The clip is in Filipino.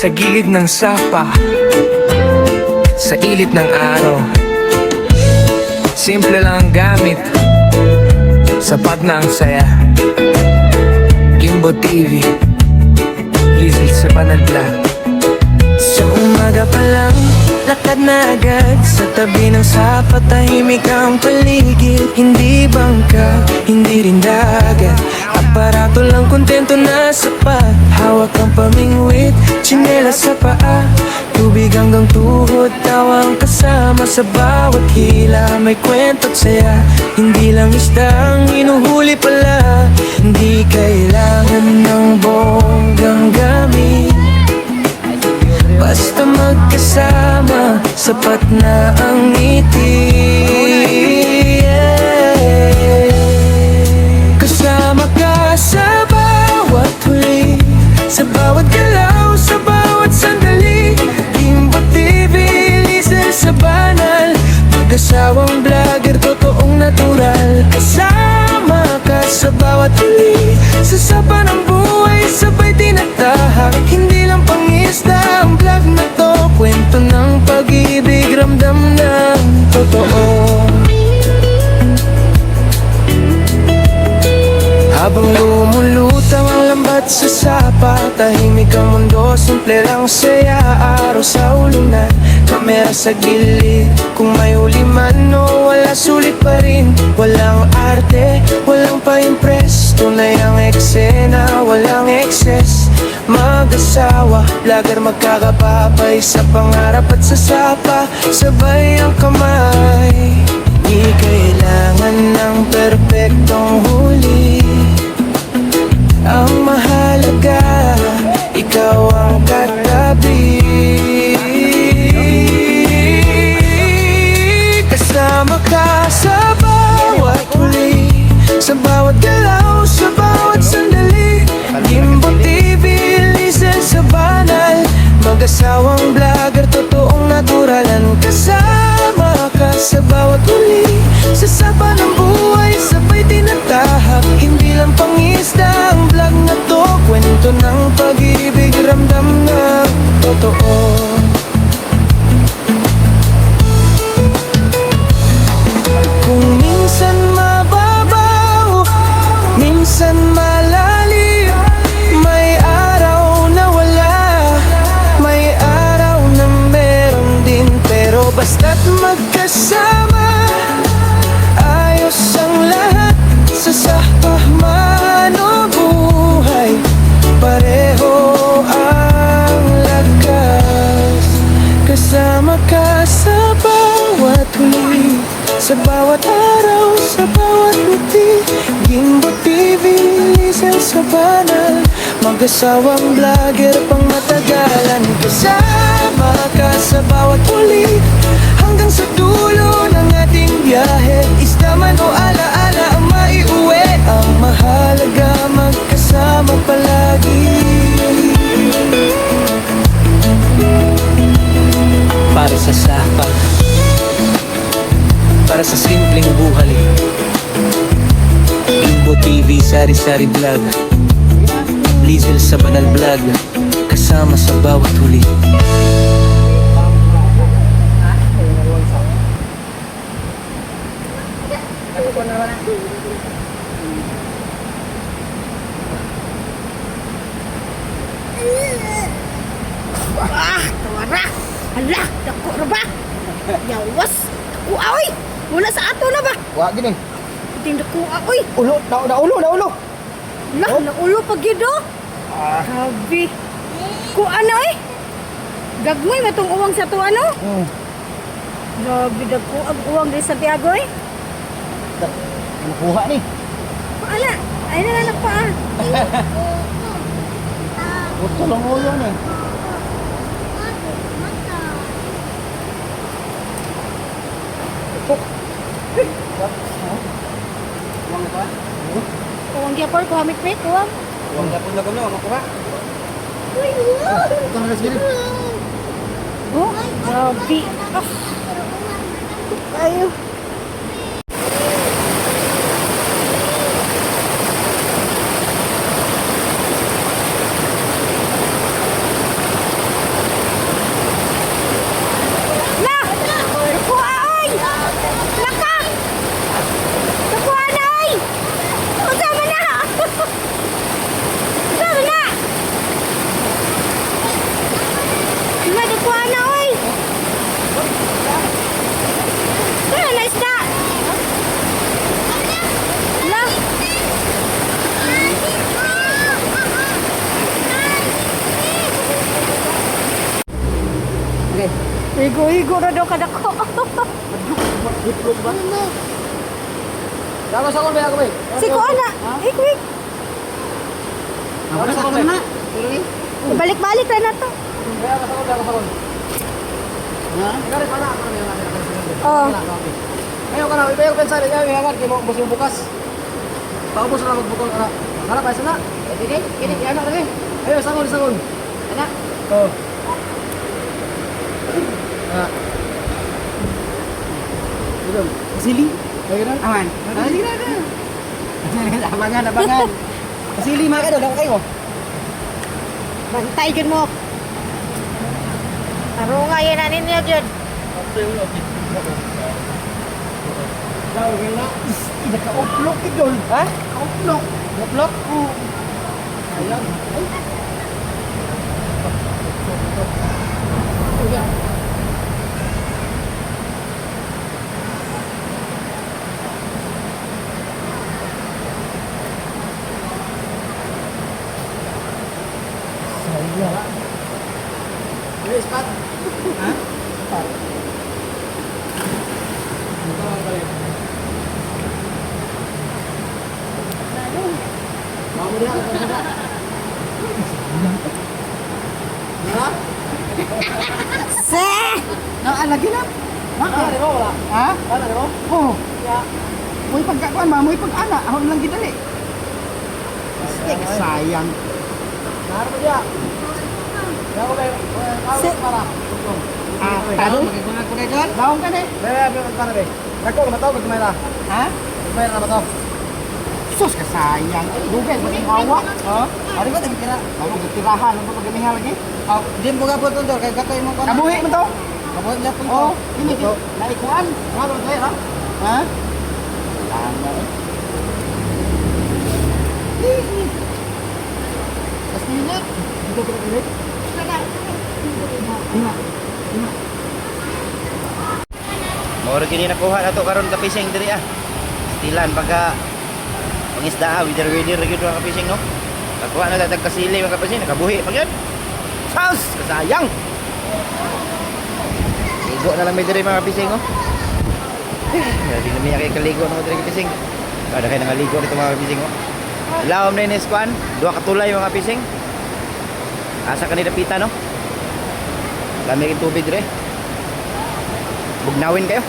Sa gilid ng sapa, sa ilit ng araw, simple lang ang gamit, sapat na ang saya. Kimbo TV, Lizzy sa panadla. Sa umaga pa lang, lakad na agad sa tabi ng sapa, tahimik ang paligid. Hindi bangka, hindi rin dagat, aparato lang, kontento na sapat. Hawak ang pamingwit, tsinelas sa paa, tubig hanggang tuhod, tawang kasama sa bawat hila. May kwento't saya, hindi lang isda ang hinuhuli pala. Hindi kailangan ng bonggang gamit, basta magkasama, sapat na ang ngiti. Kasama ka sa bawat huli, sa bawat galaw, sa bawat sandali. Kimbo TV, Lizzy sa banal, mag-asawang vlogger, totoong natural. Kasama ka sa bawat huli, sa sapa ng buhay, sabay tinatahak. Hindi lang pangisda ang vlog na to, kwento ng pag-ibig, ramdam ng totoo. Habang lumulutang ang lambat sa sapa, tahimik ang mundo, simple lang saya. Araw sa ulunan, kamera sa gilid, kung may huli man o wala, sulit pa rin. Walang arte, walang pa-impress, tunay ang eksena, walang excess. Mag-asawa, vlogger magkakapapay, sa pangarap at sa sapa, sabay ang kamay. Di kailangan ng perpektong huli, ang mahalaga, ikaw ang katabi. Kasama ka sa bawat huli, sa bawat galaw, sa bawat sandali. Kimbo TV, Lizzy sa banal, mag-asawang vlogger, totoong naturalan. Kasama ka sa bawat huli, sa sapa ng buhay, sabay tinatahak. Hindi lang pangisda ang vlog na to, kwento ng pag-ibig, ramdam na totoo. Kung minsan mababaw, minsan malalim, may araw na wala, may araw na meron din. Pero basta't magkasama, ayos ang lahat. Sa sapa man o buhay, pareho ang lakas. Kasama ka sa bawat huli, sa bawat araw, sa bawat ngiti. Kimbo TV, Lizzy sa banal, mag-asawang vlogger pang matagalan. Kasama ka sa bawat huli, hanggang sa dulo ng ating biyahe. Isda man o alaala ang maiuwi, ang mahalaga magkasama palagi. Para sa sapa, para sa simpleng buhay, Kimbo TV, sari-sari vlog, Lizzy sa banal vlog, kasama sa bawat huli. Tawara! Hala! Dako na ba? Yawas! Dako aoy! Mula sa ato na ba? Wa gini. Ting dako aoy! Ulo, naulo. Lah, naulo pag yun do? Grabe! Ku ano eh? Gagmoy matong uwang sa to ano? Grabe dako ang uwang di Santiago eh? Nakuha ni. Paala! Ay nalanak pa ah! Gusto lang ulo ni. Uwang gyapon ko hamit pek uwang. Uwang gapon na kuno, makuha. Ito na sila. Oh, grabe. Ayo. Higo-higo na daw kada ko. Itlog ba? Dapat sa kon ba ako ba? Si ko ana. Quick. Dapat sa kon na. Balik-balik na to. Kaya ka sa kon, sa kon. Ha? Kaya pa na ako na. Oh. Ayo kana, ibayo ko pensar, ya hangat kay mo busing bukas. Paubos na magbukol kana. Kana pa sana. Kini anak lagi. Ayo sangon sangon. Anak. Oh. Ah. Belum. Sili. Ayo aman. Sili na. Abangan, abangan. Sili mah kayo, daw kayo. Bantay jud mo. Tarunga yan na ninyo jud. Daw gina. Ida ka uplok idol. Ha? Uplok. Uplok? Oo. Ayan. Ini spot. Hah? Spot. Ito ang galing. Mau dia apa? Ha? Se. Lagi na. Ano mo wala? Ha? Ano mo? Oh. Ya. Moy pagkakuan ba, moy pag-ana, ahon lang gidali. Steak sayang. Naro mo dia. Ya ko ba? Para. Ah, tado? Magiguna ko dito. Daong ka ni. Bebe, para be. Nako, mataw ko tumay la. Ha? Tumay na mataw. Sus ka sayang. Dugay mo ning awa. Ha? Ari ba tira? Ako gitirahan, ano pag gamihan lagi? Oh, dim ko gapon tol kay gatoy mo kon. Kabuhi mo to? Kabuhi mo to. Oh, ini to. Naikuan. Ngaro tayo ha? Ha? Lama. Mas minit. Dito ko minit. Moro kini nakuha na to karon ka fishing diri ah. Stilan pagka pangisda wither gyud ka fishing no. Nakuha na tatag kasili mga fishing nakabuhi pag yun. Saus kasayang. Ligo na lang may diri mga fishing no. Hindi na miya kay kaligo no diri fishing. Kada kay nangaligo dito mga fishing no. Lawom na ni squan, duha ka tulay mga fishing. Asa kanila pita no. Dami king tubig dire. Bugnawin kayo.